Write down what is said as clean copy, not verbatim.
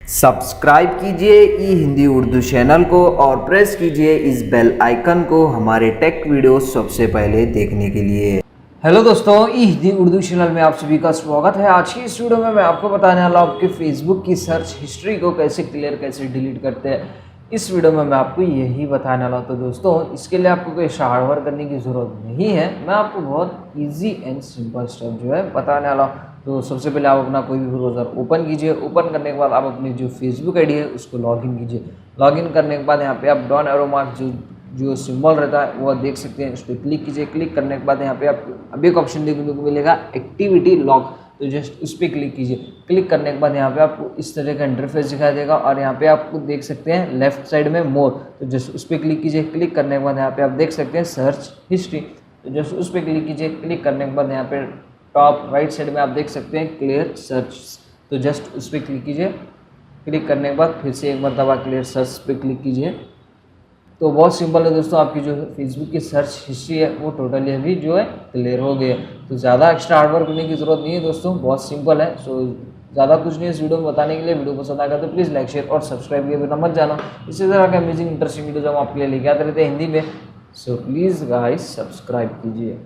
Subscribe कीजिए ई Hindi Urdu channel को और प्रेस कीजिए इस बेल आइकन को हमारे टेक वीडियो सबसे पहले देखने के लिए। हेलो दोस्तों, ई हिंदी उर्दू चैनल में आप सभी का स्वागत है। आज की इस वीडियो में मैं आपको बताने वाला हूँ आपके फेसबुक की सर्च हिस्ट्री को कैसे क्लियर कैसे डिलीट करते हैं। इस वीडियो में मैं आपको यही बताने वाला हूँ। तो दोस्तों, इसके लिए आपको कोई हार्ड वर्क करने की ज़रूरत नहीं है। मैं आपको बहुत ईजी एंड सिंपल स्टेप जो है बताने वाला हूँ। तो सबसे पहले आप अपना कोई भी ब्राउज़र ओपन कीजिए। ओपन करने के बाद आप अपनी जो फेसबुक आईडी है उसको लॉगिन कीजिए। लॉगिन करने के बाद यहाँ पे आप डाउन एरो मार्क जो सिंबल रहता है वो देख सकते हैं, उस पर क्लिक कीजिए। क्लिक करने के बाद यहाँ पे आपको अभी एक ऑप्शन देखने को मिलेगा एक्टिविटी लॉग, तो जस्ट उस पर क्लिक कीजिए। क्लिक करने के बाद यहाँ पे आपको इस तरह का इंटरफेस दिखाई देगा और यहाँ पे आपको देख सकते हैं लेफ्ट साइड में मोर, तो जस्ट उस पर क्लिक कीजिए। क्लिक करने के बाद यहाँ पे आप देख सकते हैं सर्च हिस्ट्री, तो जस्ट उस पर क्लिक कीजिए। क्लिक करने के बाद यहाँ पे टॉप राइट साइड में आप देख सकते हैं क्लियर सर्च, तो जस्ट उस पर क्लिक कीजिए। क्लिक करने के बाद फिर से एक मरतबा क्लियर सर्च पे क्लिक कीजिए। तो बहुत सिंपल है दोस्तों, आपकी जो फेसबुक की सर्च हिस्ट्री है वो टोटली अभी जो है क्लियर हो गई है। तो ज़्यादा एक्स्ट्रा हार्डवर्क करने की ज़रूरत नहीं है दोस्तों, बहुत सिंपल है। सो ज़्यादा कुछ नहीं है इस वीडियो में बताने के लिए। वीडियो पसंद आएगा तो प्लीज़ लाइक शेयर और सब्सक्राइब किए बिना मत जाना। इसी तरह का अमेजिंग इंटरेस्टिंग वीडियो जो हम आपके लिए लेके आते रहते हैं हिंदी में। सो प्लीज़ गाइस सब्सक्राइब कीजिए।